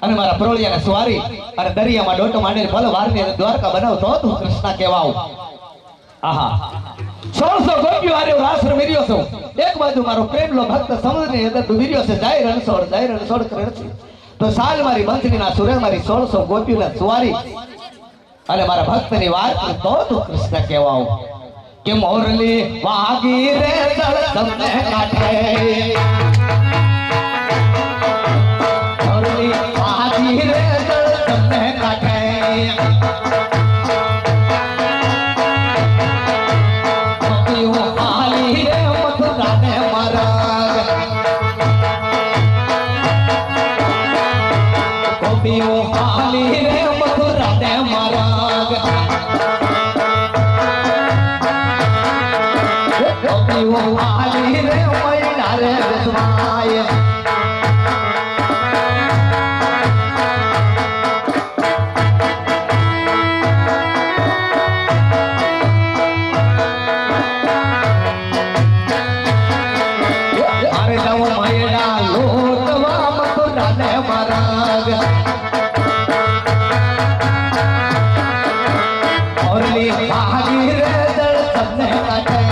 અને મારા પ્રોળિયાને સ્વારી અને દરિયામાં ડોટો માંડીને ભલે વારને દ્વારકા બનાવતો તું કૃષ્ણ કહેવાવ. આહા 1600 ગોપીઓ આરે રાસ રમ્યો છું. એક બાજુ મારો પ્રેમલો ભક્ત સમુદ્રની અંદર ડૂબી છે, જાય રણછોડ કરે છે. તો સાલ મારી બંધનીના સુરે મારી 1600 ગોપીઓને સ્વારી અને મારા ભક્તની વાત તો તું કૃષ્ણ કહેવાવ. કે મોરલી વાગી રે દળ તમને કાઢે, Ali re, થાય અરે નવ મહિના લોટવા મથુરાને મરાગ ઓરલી ભાગી રે દળ તમને કાઢે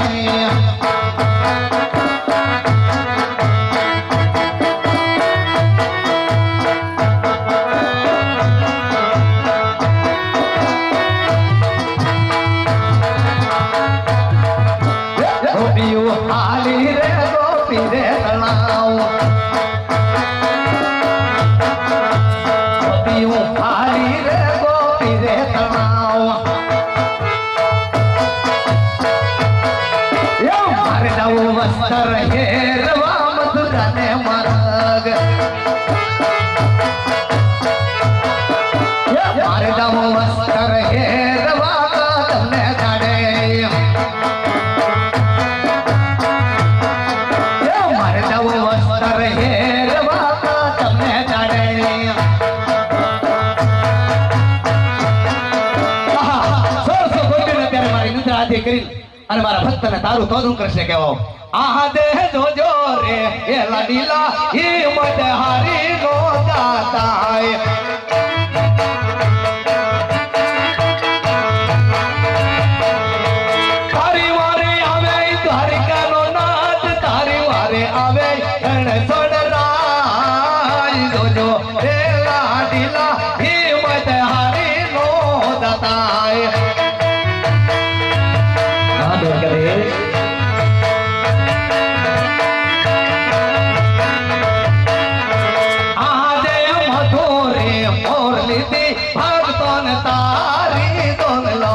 હાલી રે ગોપી રે તણાવ ગોપીયું હાલી રે ગોપી રે તણાવ મારે નવું વસ્ત્ર હેરવા મથુરાને મરગ મારે નવું વસ્ત્ર હેરવા તમને કાઢે અને મારા ભક્તને તારું તોદું કૃષ્ણ કહેવાય આહા દે જોજો રે એ લાડીલા હિંમત હારી નો દાતાય તારી વારે આવે દ્વારિકાનો નાથ તારી વારે આવે રણછોડ રાય જોજો રે લાડીલા હિંમત હારી નો દાતાય આજે મધુરે મોર લીધી ભક્તોન તારી દોન લો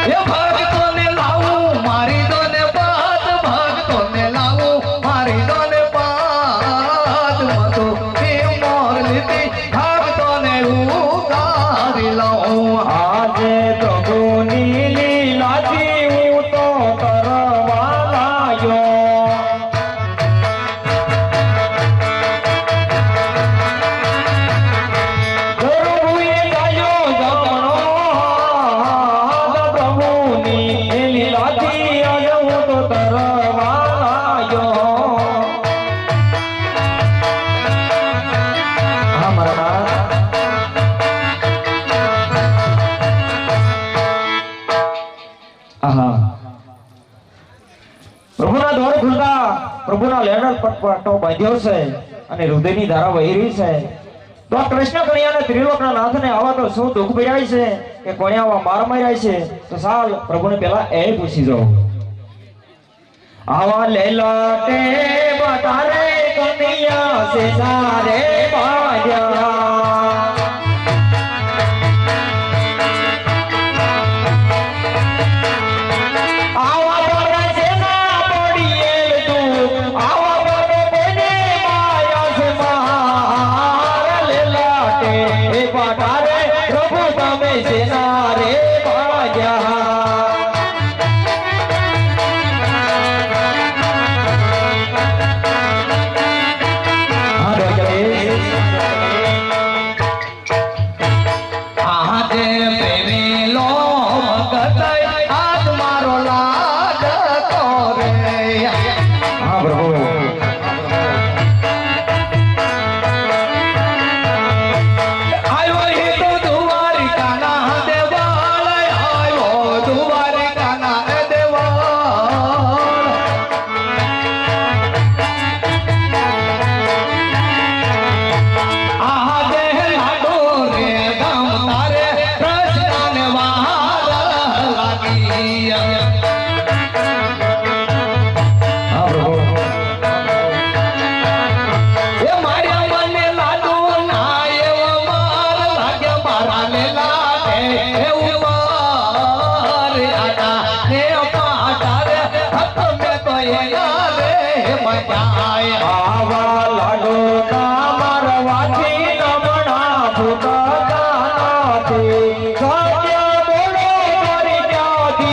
એ ભક્તોને લાવું મારી દોને બાદ ભક્તોને લાવું મારી દોને બાદ મધુ મોર લીધી ભક્તોને ઉગારી લો આજે પ્રભુની લીલાથી હું તો કરવા લાગ્યો પ્રભુએ ગાયો જમણો પ્રભુની લીલાથી આજે હું તો કરવા લાગ્યો હા મારા પ્રભુના દ્વાર ખુલતા પ્રભુના લેણર પટપટો બાંધ્યો છે અને હૃદયની ધારા વહી રહી છે તો આ કૃષ્ણ કન્યાને ત્રિલોકના નાથને આવા તો શું દુઃખ પીડાય છે કે કોણે આવા માર માર્યા છે તો સાલ પ્રભુને પહેલા એ પૂછી જાઓ આવા લેલાટે બતારે કન્યા છે સારે બાંધ્યા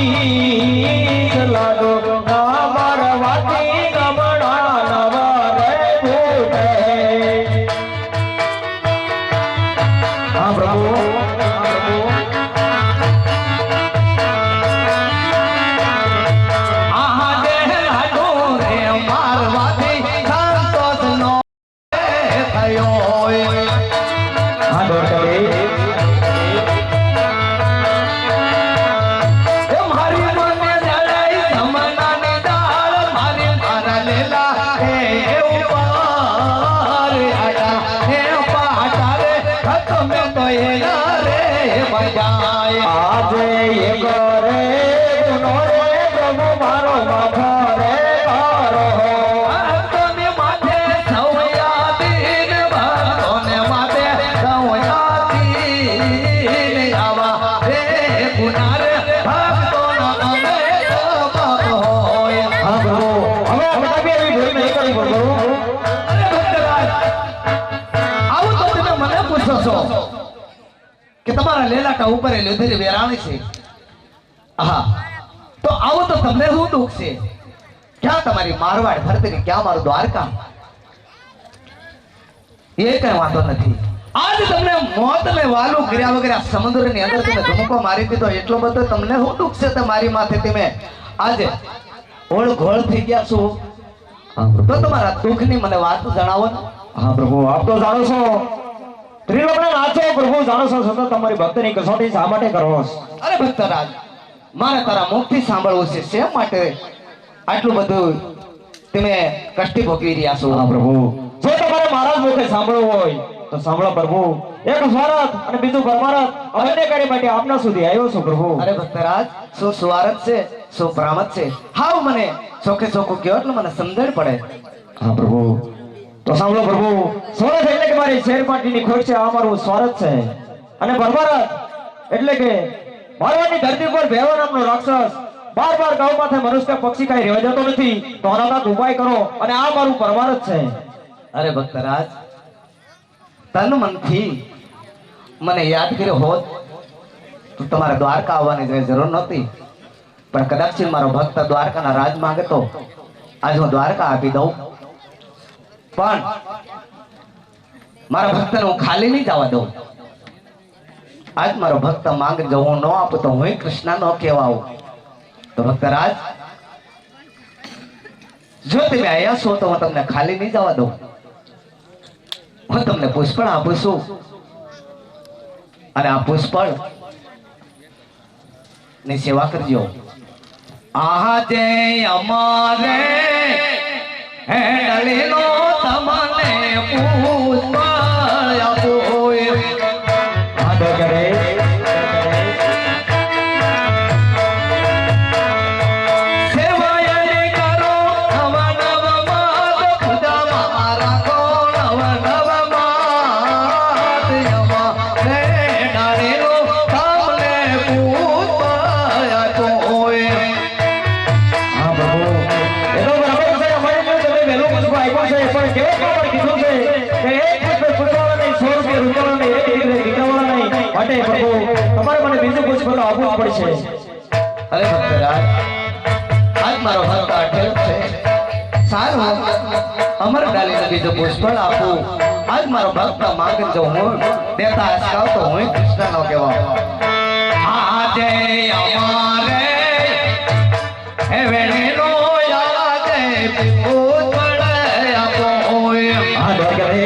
ઈ લાડો ના મારવાથી ગમણા નવા રે ફૂટે. હા પ્રભુ, હા પ્રભુ. આહા દે લાડો રે મારવાથી સંતોષનો થયો. હા દોડ કરે. આજે એક રે ગુનો રે પ્રભુ મારો માફો રે કરો. ભક્તોને માથે સૌયાદીન, ભક્તોને માથે સૌયાદીન, આવા રે ગુના રે ભક્તોનો અમે પાપ હોય. હા પ્રભુ, હવે તમે એવી ભૂલ નહીં કરી પ્રભુ. અરે ભક્તરાજ, આવું તો તમે મને પૂછો છો કે તમારા લેલાટા ઉપર એ લીધેલી વેરાણી છે. હા, તો આવું તો તમને શું દુઃખ છે? ક્યાં તમારી મારવાડ ફરતી, ક્યાં મારું દ્વારકા? એ કઈ વાંધો નથી. આજ તમને મોતને વાલું કર્યા વગર આ સમુદ્રની અંદર તમે ધુમકો મારી દીધો, એટલો બધો તમને શું દુઃખ છે? તમારી માથે તમે આજે ઓળ ઘોળ થઈ ગયા છો. તો તમારા દુઃખની મને વાત જણાવો ને. હા પ્રભુ, આપ તો જાણો છો ત્રિલોકના નાથો પ્રભુ, જાણો છો છતાં તમારી ભક્તની કસોટી શા માટે કરો છો? અરે ભક્તરાજ, મારે તારા મુખથી સાંભળવું છે. શેમ માટે આટલું બધું તમે કષ્ટી ભોગવી રહ્યા છો? હા પ્રભુ, જો તમારે મારા જ મુખે સાંભળવું હોય તો સાંભળો પ્રભુ. એક સ્વાર્થ અને બીજું પરમાર્થ અમને કરી માટે આપના સુધી આવ્યો છું પ્રભુ. અરે ભક્તરાજ, શું સ્વાર્થ છે, શું પ્રામત છે? હાવ મને ચોખે ચોખ્ખું કહો એટલે મને સમજણ પડે. હા પ્રભુ, તો સાંભળો પ્રભુ. સ્વાર્થ એટલે કે મારી શેરપાટીની ખોટ છે, આ મારું સ્વાર્થ છે. અને પરમાર્થ એટલે કે મારવાની ધરતી પર ભેરવા નામનો રાક્ષસ બાર ગાઉ માથે મનુષ્ય પક્ષી કઈ રહેવા જતો નથી, તો આના ઉપાય કરો. અને આ મારું પરમાર્થ છે. અરે ભક્તરાજ, તન મનથી મને યાદ કર્યો હોત તો તમારે દ્વારકા આવવાની કઈ જરૂર નહોતી. પણ કદાચ મારો ભક્ત દ્વારકાના રાજ માંગે તો આજ હું દ્વારકા આપી દઉં. પણ મારા ભક્તને હું ખાલી નહીં જવા દઉં. આજ મારો ભક્ત માંગ જો હું ન આપું તો હું કૃષ્ણ નો કહેવાઉં. તો ભક્તરાજ, જો તમે આયા છો તો હું તમને ખાલી નહીં જવા દઉં. હું તમને પુષ્પળ આપું છું, અને આ પુષ્પળ ની સેવા કરજો. આજે અમારે હેડલીનો તમને પુષ્પળ આપો. આદર કરે. માટે પ્રભુ તમારે મને બીજું પુષ્પ તો આપવું જ પડશે. અરે ભક્તરાજ, આજ મારો ભક્ત અઠેલ છે. સારું, અમર ડાલીને બીજું પુષ્પળ આપું. આજ મારો ભક્ત માંગે જો હું દેતા અસકાવ તો હું કૃષ્ણ નો કહેવાઉં. આજે અમારે હે વેણીનો આજે પુષ્પળ આપો. આદર કરે.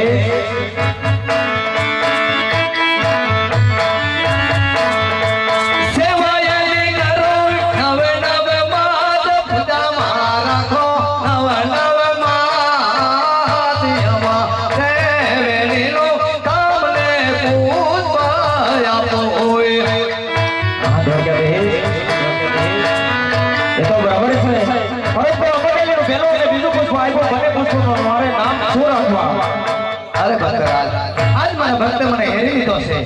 અરે ભક્તરાજ, આજ મારા ભક્ત મને હેરી લીધો છે.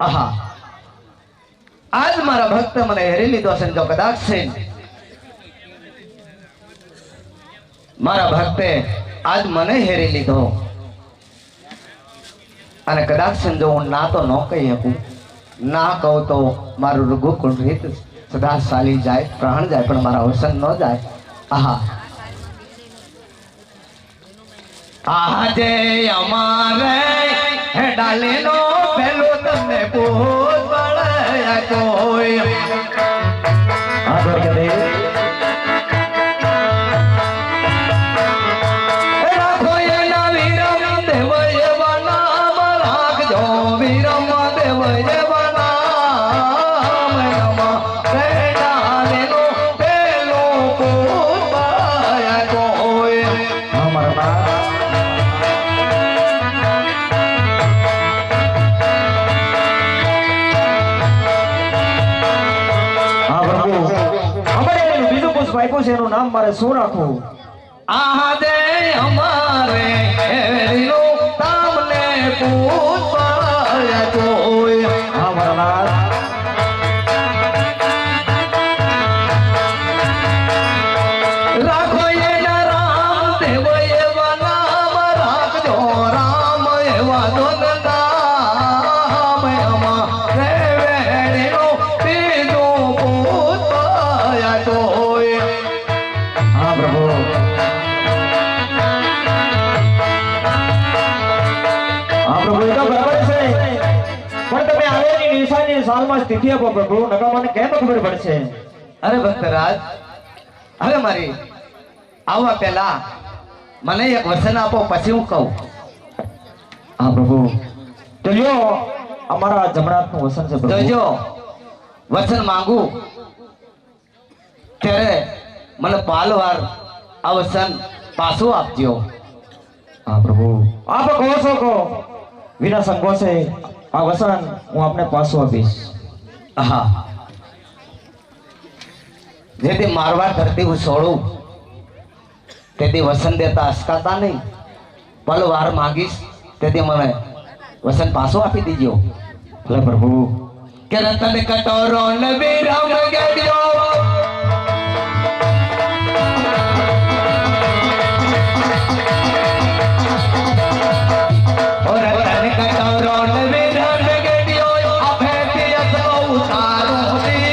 આહા, આજ મારા ભક્ત મને હેરી લીધો છે. જો કદાચ છે મારા ભક્તે આજ મને હેરી લીધો, અને કદાચ જો હું ના તો ન કહી શકું, ના કહું તો મારું ગોકુળ રીત સદા ચાલી જાય, પ્રાણ જાય, પણ મારા અવસન ન જાય. આહા આજે અમારે ડાલીનો પેલો તમને પૂત મળ્યા કોઈ. હા દ્વારકાધીશ. રાખો એના વીરમ દેવ એવા નામ રાખજો, વીરમ દેવ એવા નામ. અમારે ડાલીનો પેલો પૂત મળ્યા કોઈ. હા મારા નાથ. હા પ્રભુ, અમારે એનું બીજું પુષ્પ આપ્યું છે, એનું નામ મારે શું રાખવું? આજે અમારે એનો તમને પૂછવા કોઈ. હા મારા નાથ. રાખો એના રામ દેવ એવા નામ રાખજો, રામ એવા દોન નામ. અમારે વેણીનો બીજો પૂછવા કોઈ. હા પ્રભુ. હા પ્રભુ, એ તો બરાબર છે, પણ તમે આવેલી નિશાની સાલમાં સ્થિતિ આપો પ્રભુ, નકા મને કેમ ખબર પડશે? અરે ભક્તરાજ, હવે મારી આવવા પહેલા મને એક વચન આપો, પછી હું કહું. હા પ્રભુ, તો લ્યો અમારા જમણાથનું વસન છે પ્રભુ. જોજો, વચન માંગુ ત્યારે મને પાલવાર આ વચન પાછું આપજો. હા પ્રભુ, આપ કહો છો કહો, વિના સંકોચે આ વસન હું આપને પાછું આપીશ. હા, જેથી મારવાડ ધરતી હું છોડું તેથી વસન દેતા અસકાતા નહીં. પલવાર માંગીશ તેથી મને વસન પાછું આપી દીજો. ભલે પ્રભુ. કે રતન કટોરો ને વિરામ ગયો, ઓ રતન કટોરો ને વિરામ ગયો, આપે પિયસ ઉતારું દી.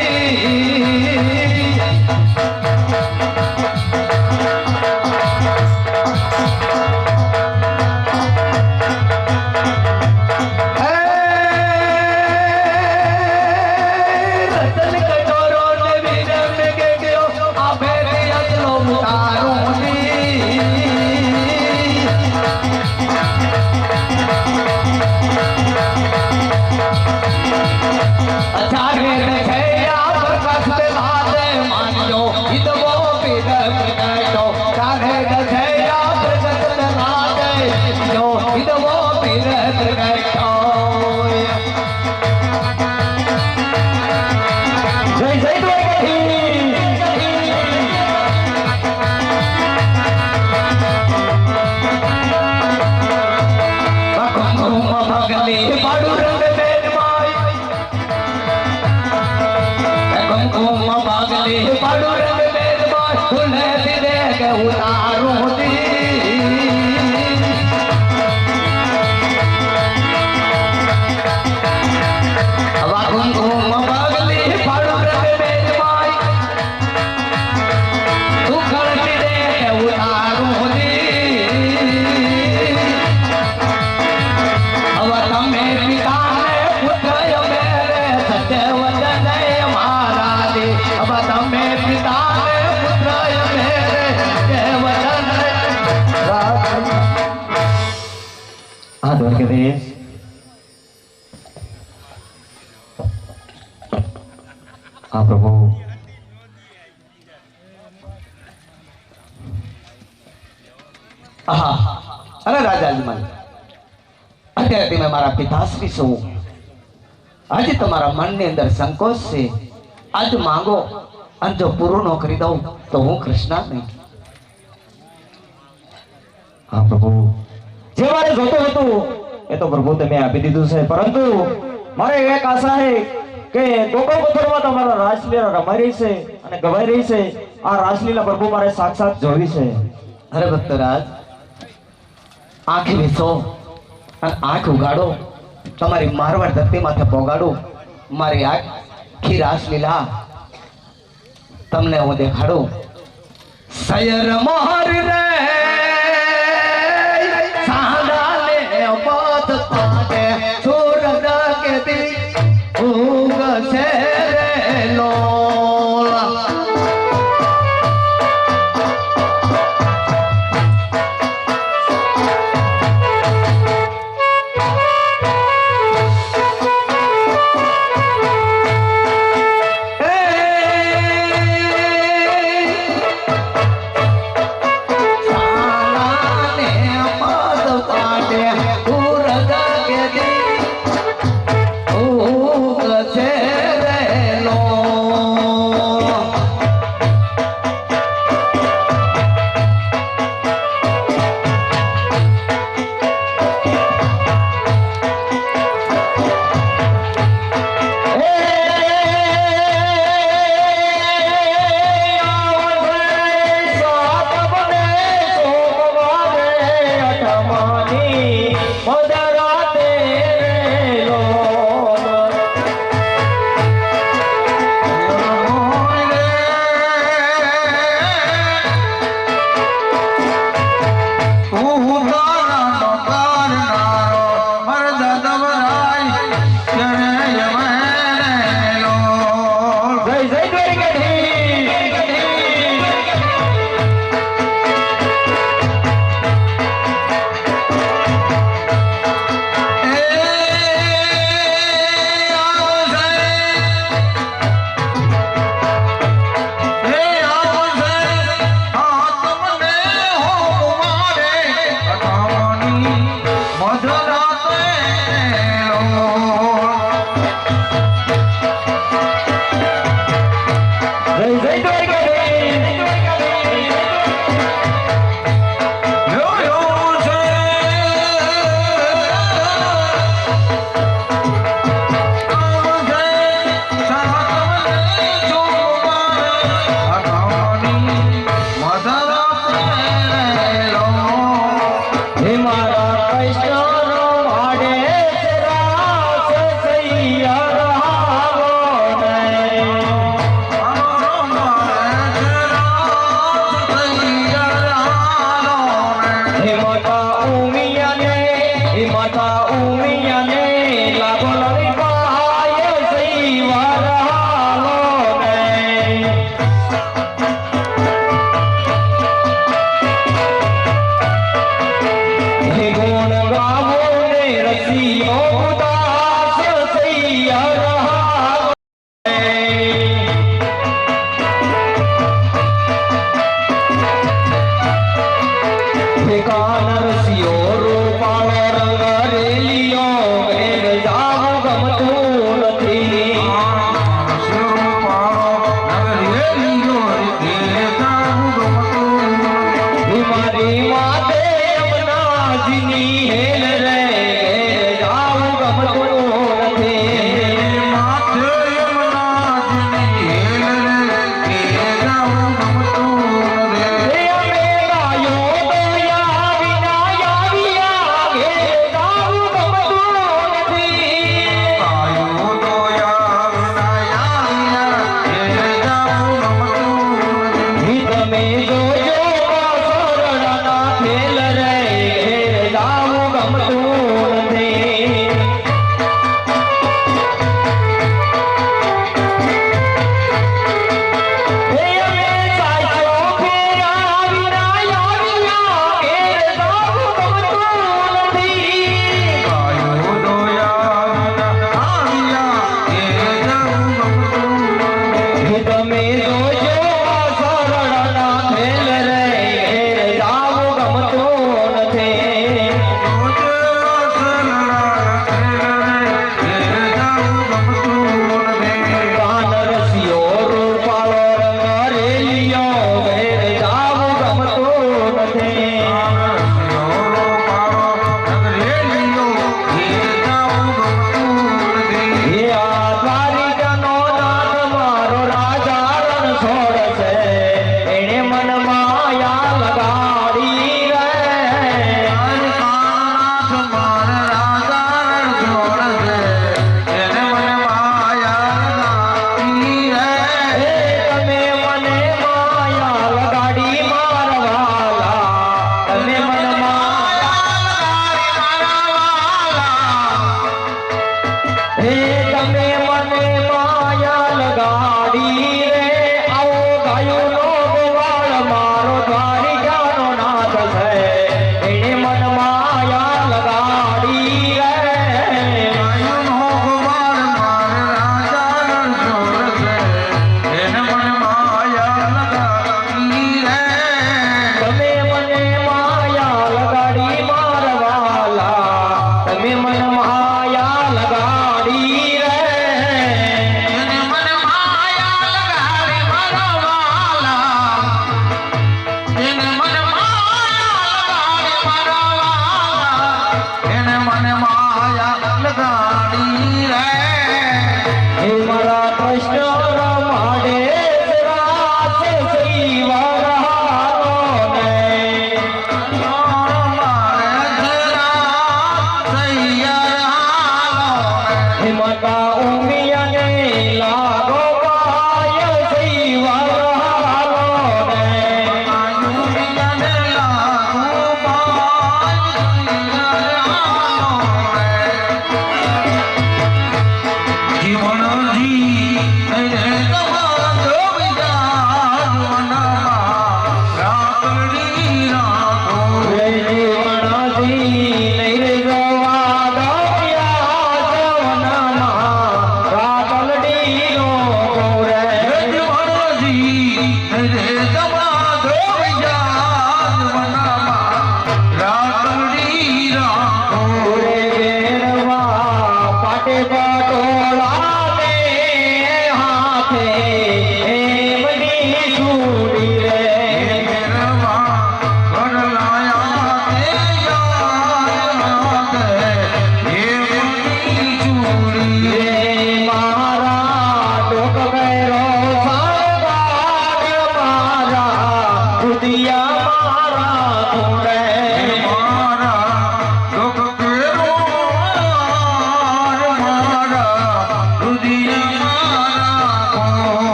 રતન કટોરો ને વિરામ ગયો, આપે પિયસ ઉતારું દી. અચારે દશૈયા પ્રકાશ તે લાદે માનજો, હિતવો પીર પ્રગટો. ચારે દશૈયા પ્રકાશ તે લાદે જો, હિતવો પીર પ્રગટો. જય જય દ્વારકાધીશ. કુમકુમ ભગલી પાડું રંગ બેનમાય, કુમકુમ ભગલી પાડું રંગ બેનમાય, ફૂલે દીદે કે ઉતારું દી. હવા કુમકુમ ભગલી પાડું રંગ બેનમાય, તું ખળતી દે કે ઉતારું દી. હવે તમે પિતાને પુત્ર મેરે સત્ય વચન મારા દે. હવે તમે પિતાને પુત્ર મેરે સત્ય વચન. હા દ્વારકાધીશ. હા પ્રભુ. આહા, અરે રાજાજમાન, અત્યારે તમે મારા પિતાશ્રી છો. આજે તમારા મનની અંદર સંકોચ છે. આજ માંગો, અને જો પૂરું ન કરી દઉં તો હું કૃષ્ણ નહીં. હા પ્રભુ, જે મારે જોતું હતું એ તો પ્રભુ તમે આપી દીધું છે, પરંતુ મારે એક આશા છે કે ગોકુળ ગોત્રમાં તમારા રાસલીલા રમાઈ રહી છે અને ગવાઈ રહી છે. આ રાસલીલા પ્રભુ મારે સાક્ષાત જોવી છે. અરે ભક્તરાજ, આંખ વીસો અને આંખ ઉગાડો, તમારી મારવાડ ધરતી માથે પોગાડો. મારી આખી રાસલીલા તમને હું દેખાડું સયર મોહર રે સાંડાને પદ પાડે સૂરજ કે દી ઉગશે રે લોલા તમે જોજો સરળના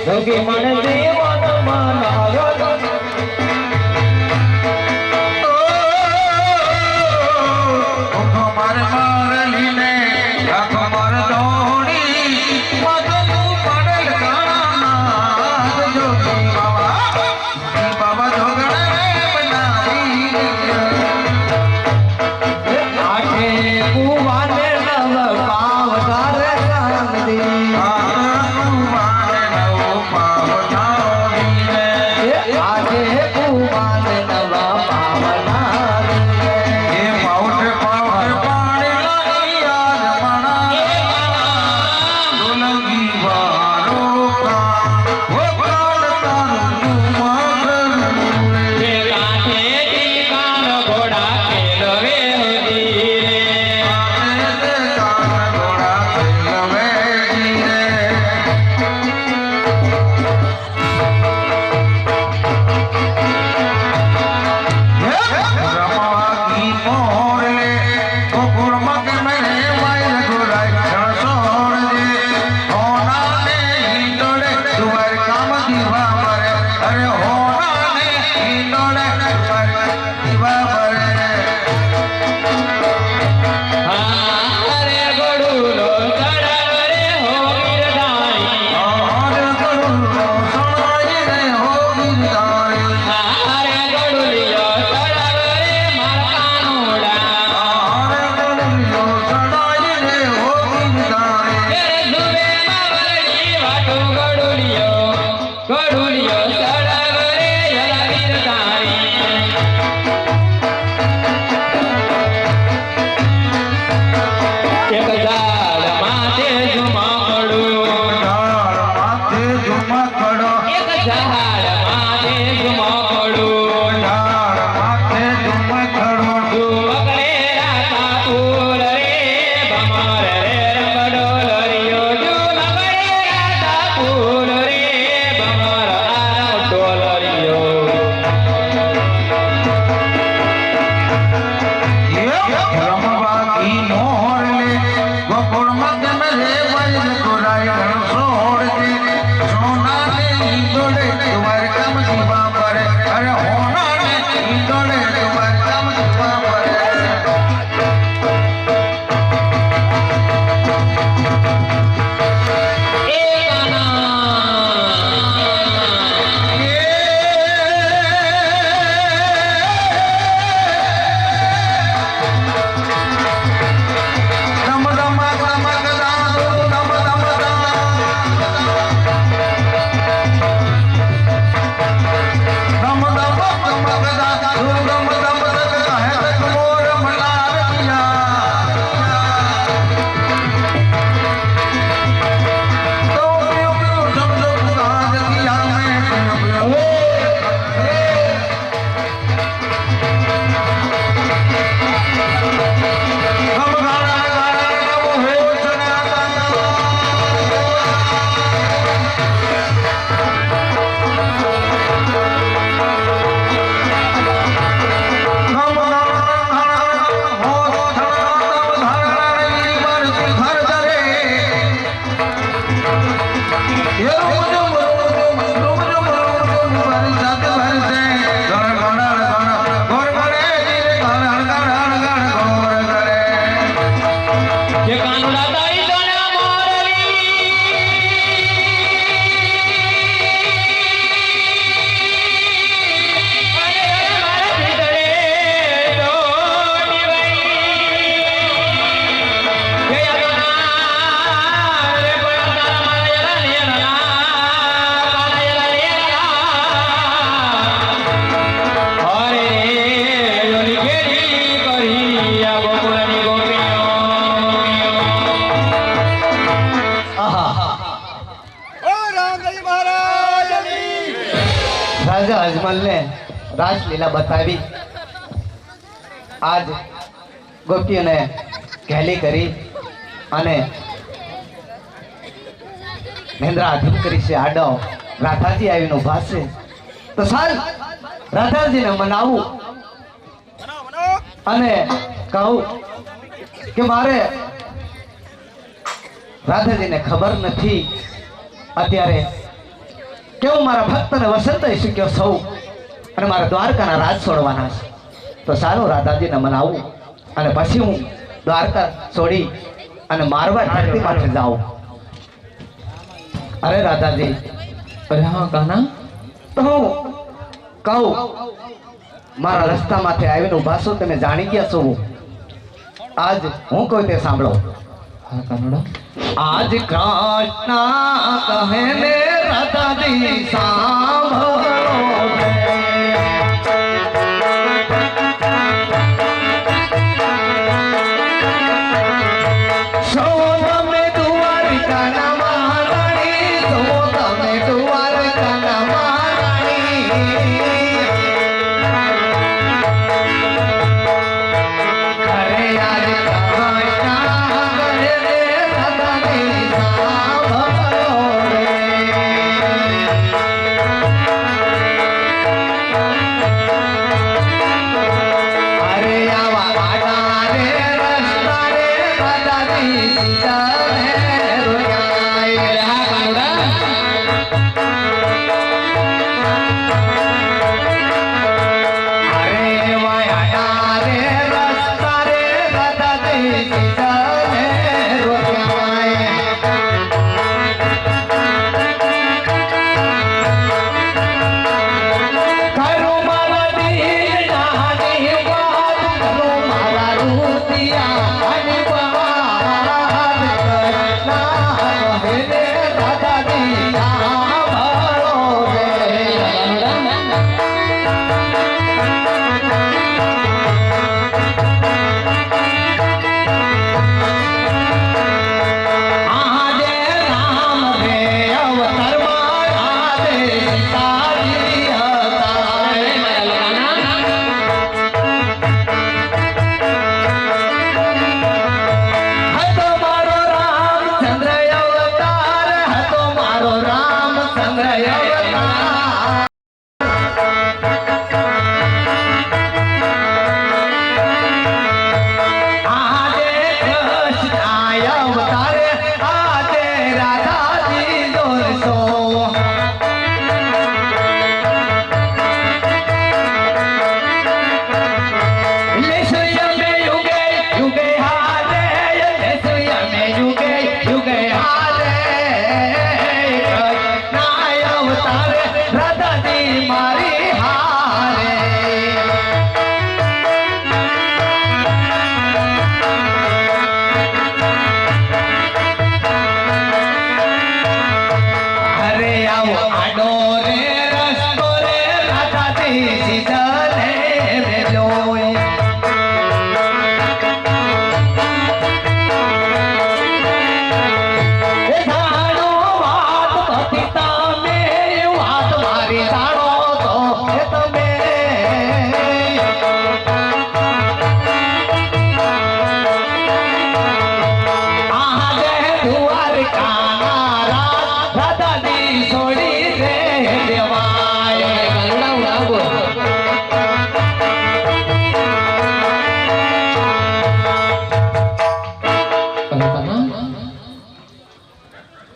જોગી મને જીવન મનાવ્યો રાજા અજમલ ને રાસલીલા બતાવી આજ ગોપીઓને ઘેલી કરી અને મહેન્દ્રા આધીન કરી છે આડો રાધાજી આવીને ઉભા છે તો સાલ રાધાજીને મનાવું અને કહું કે મારે રાધાજીને ખબર નથી અત્યારે કે હું મારા ભક્તને વસંત શીખ્યો સૌ અને મારા દ્વારકાના રાજ છોડવાના છે. તો સારું રાધાજીને મનાવું અને પછી હું દ્વારકા છોડી અને મારવા ધરતી પાસે જાઉં. અરે રાધાજી, અરે હા કાના, તો હું કહું મારા રસ્તામાંથી આવીને ઉભા છો, તમે જાણી ગયા છો. આજ હું કહું તે સાંભળો. હા કાનુડા. આજ કૃષ્ણ કહે ને રાધાજી સાંભળો.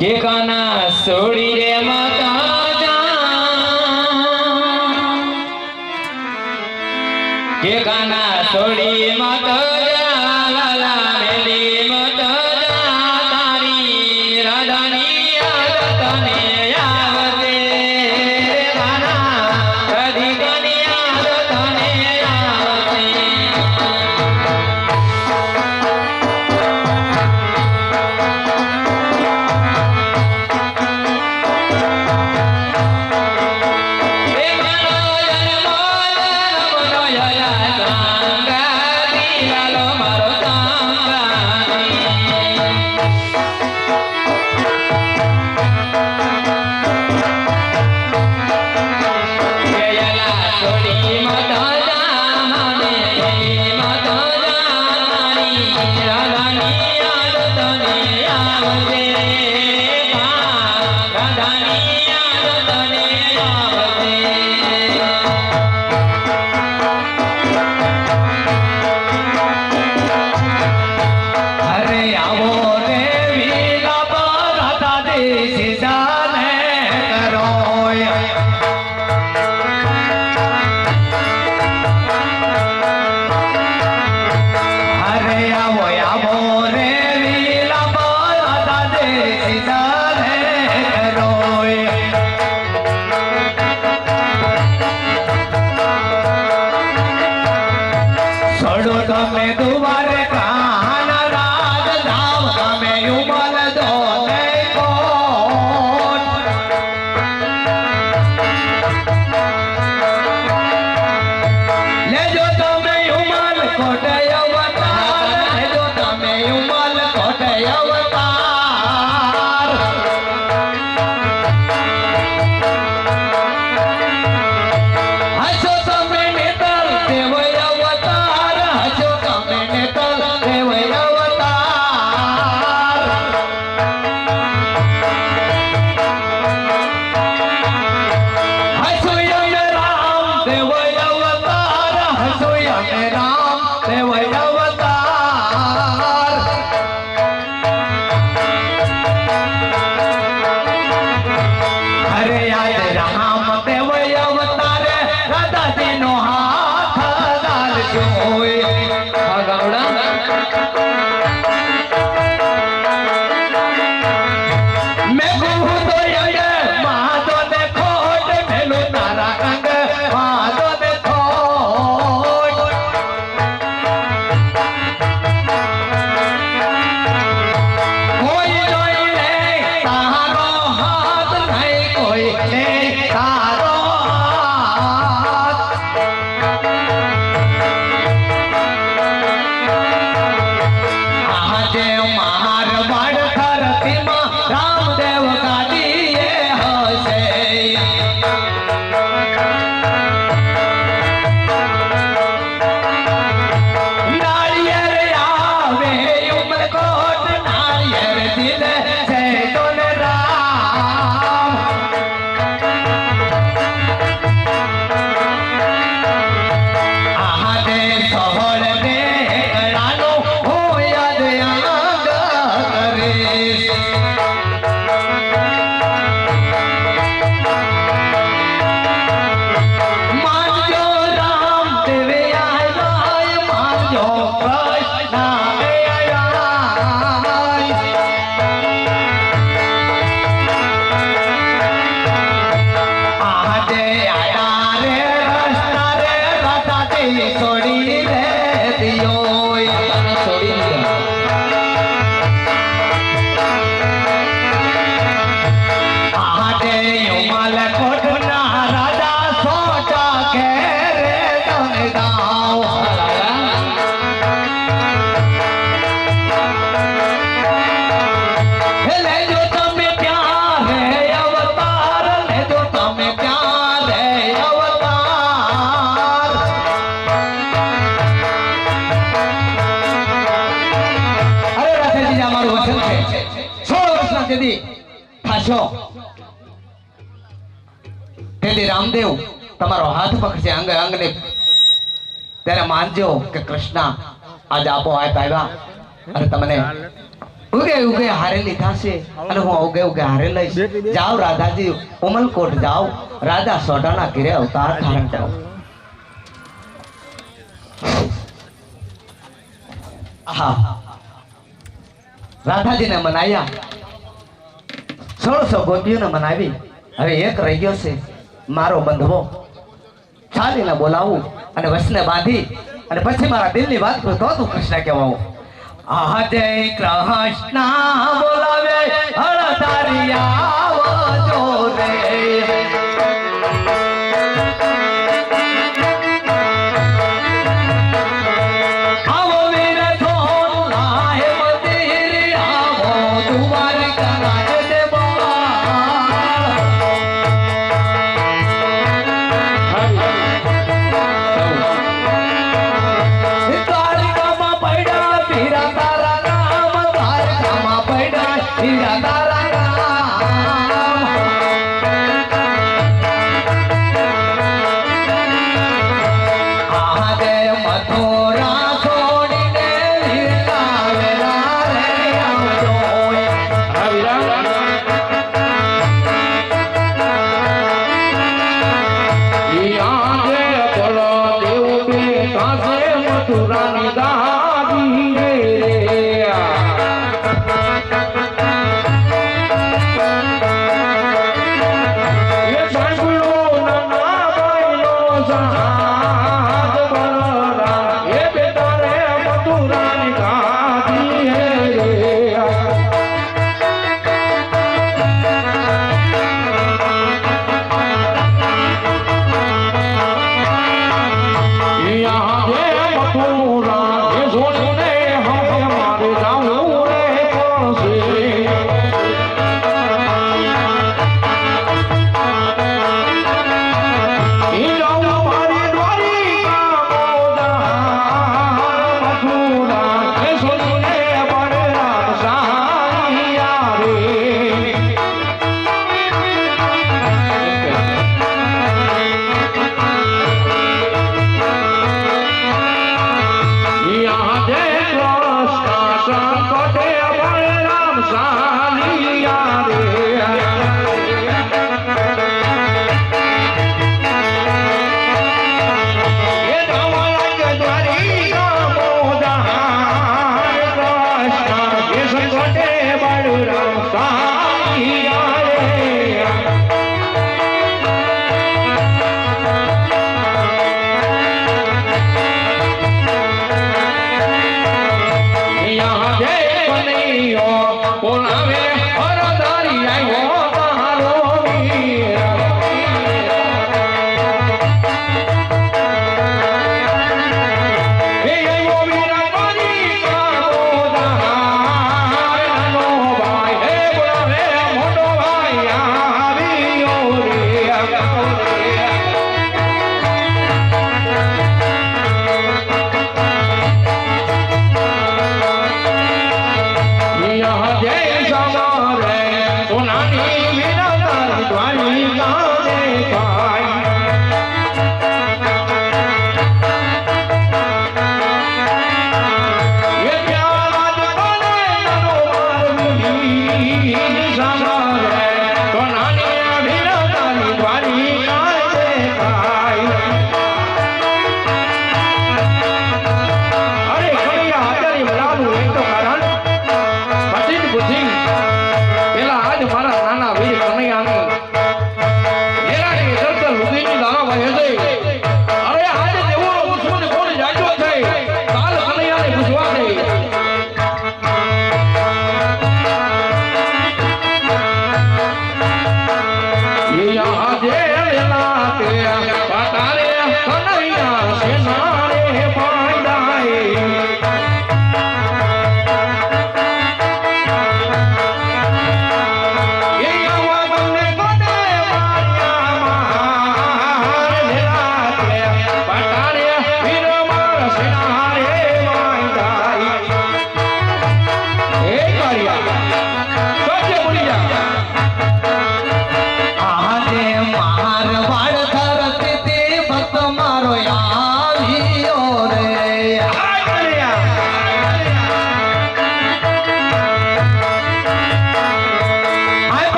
કે કાના સોડી રે માતા જા, કે કાના સોડી માતા જા, લાલા મેલી માતા જા, તારી રાધાની યાદ તને આવતે કાના, રાધિકાની યાદ તને આવતે. Bye. લે તારો હાથ. આજે મારવાડ ધરતીમાં રામદેવ ગાદીએ હશે. નાળિયેર આવે ઉમરકોટ, નાળિયેર દિલે છે તોન રામ. આજે સોહળ દે ગળાનો હું યાદ યાદ કરીશ. માનજો રામદેવ આવ્યા, માનજો કૃષ્ણ આવ્યા. આજે આયા રે રસ્તા રે રાધાજી છોડી રે દિયો, છોડી દીધા. આજે ઉમરકોટના રાજા સોચા ઘેરે તમે ગાઓ. લેજો તમે ત્યારે અવતાર, લેજો તમે ત્યારે અવતાર. અરે રાધેજી અમારું વચન છે, 16 વર્ષના તેથી થાશો તેથી રામદેવ તમારો હાથ પકડશે અંગ અંગને, ત્યારે માનજો કે કૃષ્ણ આજ આપો આપ આવ્યા અને તમને ઉગે ઉગે હારે લીધા છે અને હું ઉગે ઉગે હારે લઈશ. જાઓ રાધાજી ઉમલકોટ જાઓ, રાજા સોઢાના ઘેરે અવતાર ધારણ કરો. આહા, રાધાજીને મનાયા, 1600 ગોપીઓને મનાવી. હવે એક રહી ગયો છે, મારો બંધવો. ચાલીને બોલાવું અને વસને બાંધી અને પછી મારા દિલની વાત કરું તો તું કૃષ્ણ કહેવાવું. આજે કૃષ્ણ બોલાવે હળતારી આવજો રે. આવો વીર સોના હે મંદિર, આવો દ્વારકા રાજ દ્વારકામાં પડ્યા પીરા તારા નામ, દ્વારકામાં પડ્યા પીરા તારા નામ.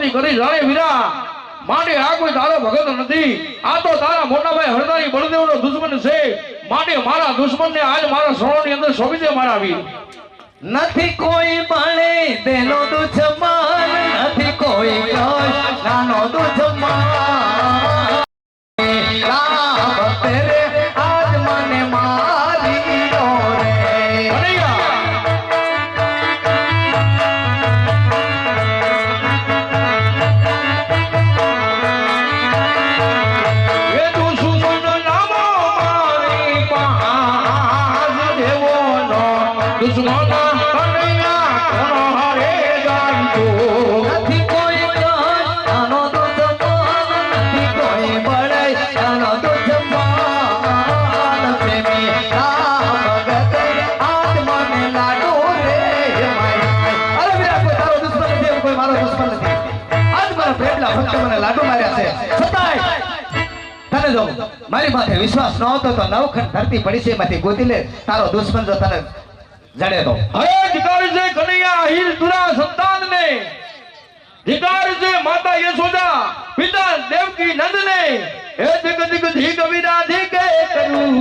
ભક્તિ કરી જાણે વીરા માટે આ કોઈ તારો ભગત નથી, આ તો તારા મોટા ભાઈ હરદારી બળદેવનો દુશ્મન છે. માટે મારા દુશ્મનને આજ મારા શરણની અંદર શોભી દે મારા વીર. નથી કોઈ બળે તેનો દુશ્મન, નથી કોઈ નાનો દુશ્મન. રામ તેરે આજ મને માર્યો રે. એ દુશ્મન નામો મારી પાસ દેવોનો દુશ્મન કનૈયા કોનો હારે જાણતો. નથી કોઈ નાનો દુશ્મન, નથી કોઈ બળે નાનો દુશ્મન. પ્રેમી રામ ભગત આજ મને લાડો રે માયા. અરે વીરા, કોઈ તારો દુશ્મન નથી, એમ કોઈ મારો દુશ્મન નથી. આજ મારા પ્રેમલા ભક્ત મને લાડુ માર્યા છે. છતાંય તને જો મારી માથે વિશ્વાસ ન હતો તો નવખંડ ધરતી પડી છે, એમાંથી ગોતી લે. તારો દુશ્મન જો તને જડે તો અરે ધિકાર છે કનૈયા હીર તુરા સંતાનને, ધિકાર છે માતા યશોદા પિતા દેવકી નંદને. હે જગ જગ ધી કવિરા ધી કે કરું.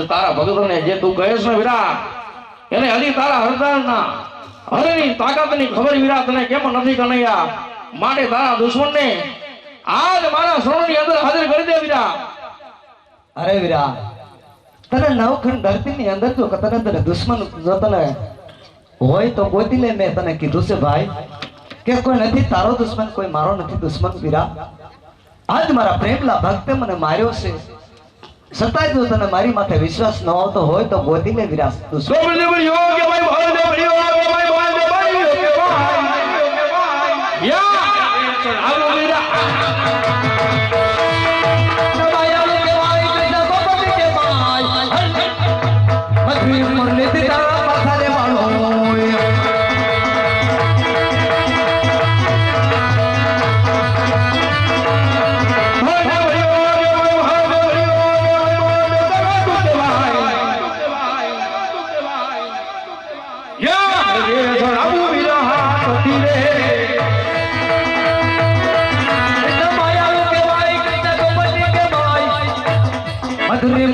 તારા ભગતને જે તું કહેશ ને વીરા, એને હજી તારા હરદારના હરની તાકાતની ખબર વીરા તને કેમ નથી કનૈયા. માટે તારા દુશ્મનને આજ મારા શરણની અંદર હાજર કરી દે વીરા. અરે વીરા, તને નવખંડ ધરતીની અંદર જો તને દુશ્મન જો તને હોય તો ગોતી લે. મેં તને કીધું છે ભાઈ કે કોઈ નથી તારો દુશ્મન, કોઈ મારો નથી દુશ્મન. વીરા, આજ મારા પ્રેમલા ભક્તે મને માર્યો છે, છતાંય જો તને મારી માથે વિશ્વાસ ન આવતો હોય તો ગોતી લે વીરા દુશ્મન.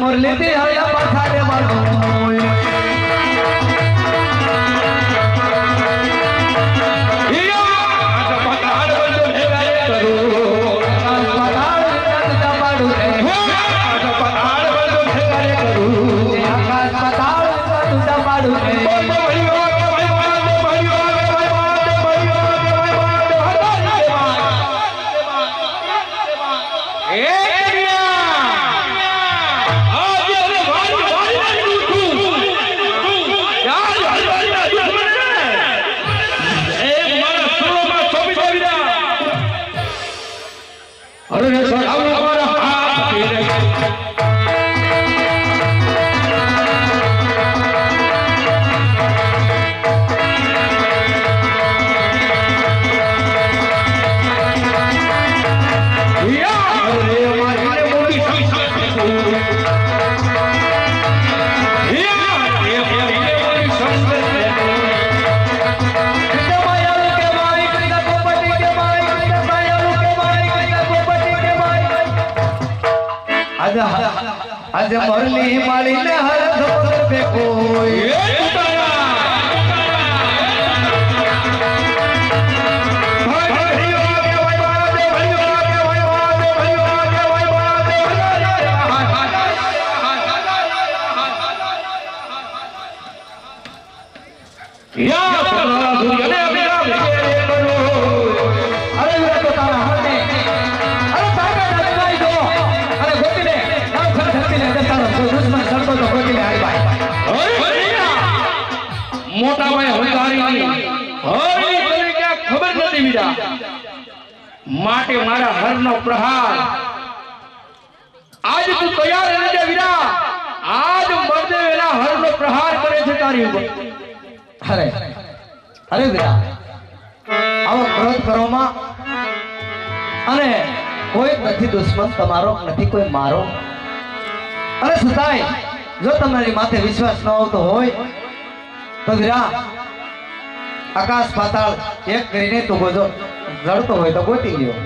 મુરલી તે હયા પાથારે વાળો આજે મોરલી માળીને હર ધોર પે કોઈ ભાઈ માધુર્ય ને અભિરામ ઘેરે કરો. અરે વીરા તો તારા હાથે અરે તાકા નચવાઈ દો અરે ગોતીને નામ ખર ધરતીને અંદર તારો દુશ્મન સડતો તો ગોતીને હાલ ભાઈ મોટા ભાઈ હરદારી હરી તને ક્યાં ખબર નથી વીરા માટે મારા હરનો પ્રહાર આજ તું તૈયાર રહેજે વીરા આજ મરદેવ એના હરનો પ્રહાર કરે છે તારી ઉપર અરે અરે વીરા આવો ક્રોધ કરવામાં અને કોઈ નથી દુશ્મન તમારો નથી કોઈ મારો અરે છતાંય જો તમારી માથે વિશ્વાસ ન આવતો હોય તો વીરા આકાશ પાતાળ એક કરીને તું ગોજો જડતો હોય તો ગોતી લ્યો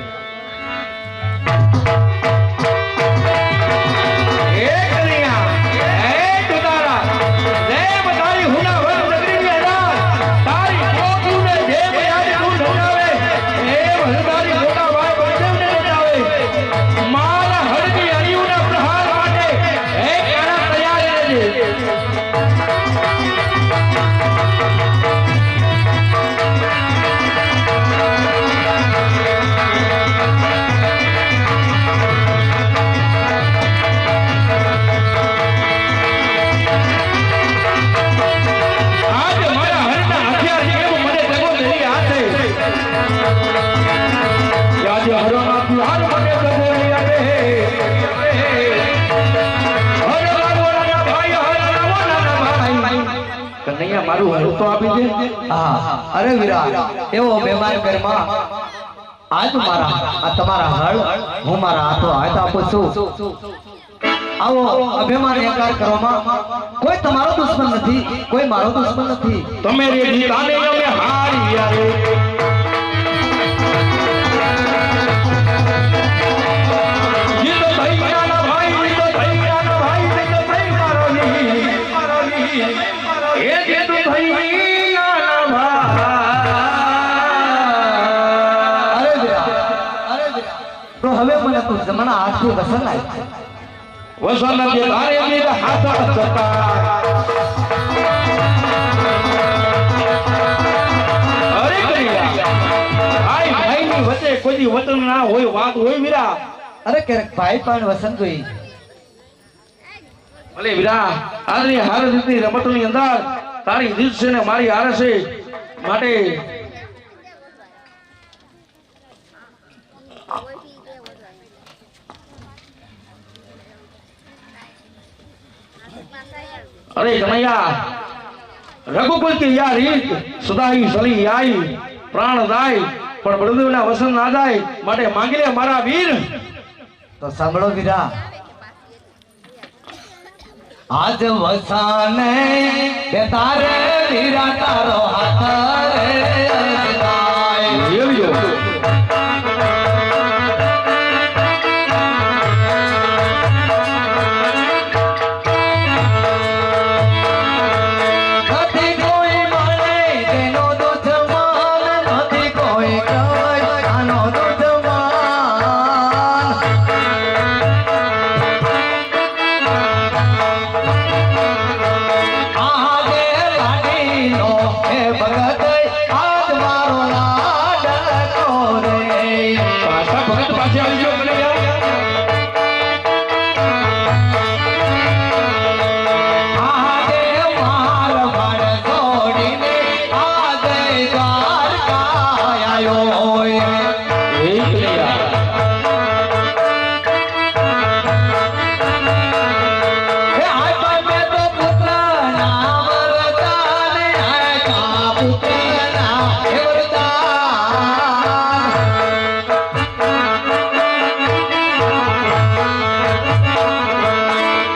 એ કનૈયા એ તુતારા જેમ તારી હુના વન નગરીની અંદર તારી કોકુને જેમ યાદ તું નડાવે એમ હરદારી મોટા ભાઈ બળદેવને નડાવે મારા હરની હરિયુના પ્રહાર માટે એ કારા તૈયાર રહેજે આજ મારા હરના હથિયાર જેમ મને દગો દઈ હાથે આજે હરોના તુહાર મને દગો દઈ હાથે હરના બોલાના ભાઈ હરના બોલાના ભાઈ કનૈયા મારું હરું તો આપી દે હા અરે વીરા એવો બેમાર ઘરમાં આજ મારા આ તમારા હળ હું મારા હાથો હાથ આપું છું આવો અભિમાન એકાર કરવામાં કોઈ તમારો દુશ્મન નથી કોઈ મારો દુશ્મન નથી તમે રે જીતાને અમે હાર્યા રે જીતો ભૈયાના ભાઈ જીતો ભૈયાના ભાઈ જીતો ભાઈ મારો ની એ જીતો ભૈયાના ભાઈ અરે વીરા તો હવે મને તું જમણા હાથથી વસન લાય વસન જે તારે મીર હાથ જતા અરે કરિયા ભાઈ ભાઈની વચ્ચે કોઈ વતન ના હોય વાત હોય વીરા અરે ક્યારેક ભાઈ પણ વસન જોઈ ભલે વીરા આજની હાર જીતની રમતની અંદર તારી જીત છે ને મારી હાર છે માટે અરે કનૈયા રઘુકુલ की या રીત સદાઈ સલી આઈ પ્રાણ દાય પણ બળદેવના વસન ના જાય માટે માંગી લે મારા વીર તો સાંભળો વીરા આજ વસાને કે તારે વીરા તારો હાથ રે અજદાય જેવ્યો નથી કોઈ મને તેનો દુશ્મન નથી કોઈ આનો દુશ્મન આજે લાડીનો હે ભગત આજ મારો લાડકો રે પાછા ભગત પાસે આવી ગયો કનૈયા આજે માર ભણ છોડીને આજે દ્વારકા આયો હોય એ કનૈયા હે આય પામે તો પુત્ર ના વરદાન આય કા પુત્ર ના વરદાન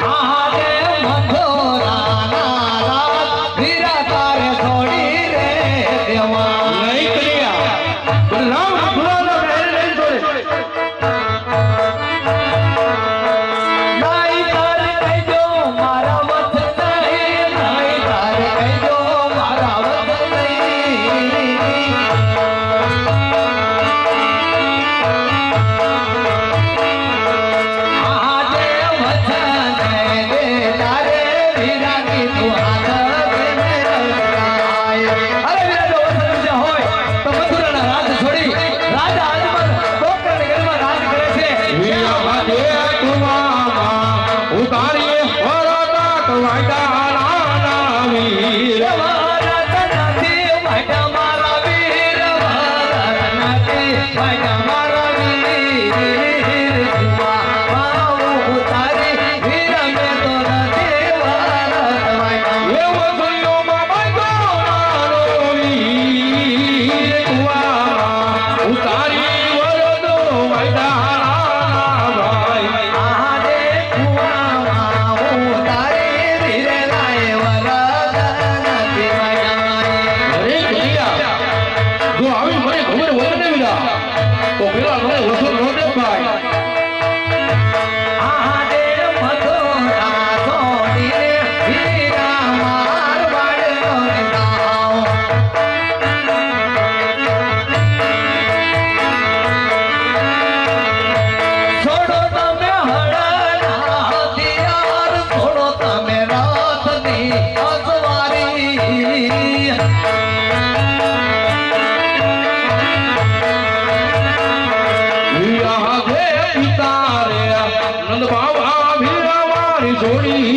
આજે મંધોરા ના રાત વીરા તારે છોડી રે દેવા નહીં કનૈયા બલરામ તો પેલા તમે વસૂલ ન દે ભાઈ આજે મધુરા સોડીને વીરા મારવાડનો ગાવ. છોડો તમે હળના હથિયાર, છોડો તમે રાતની અસવારી. વીરા હે પિતા રે નંદ બાબા વીરા મારી જોડી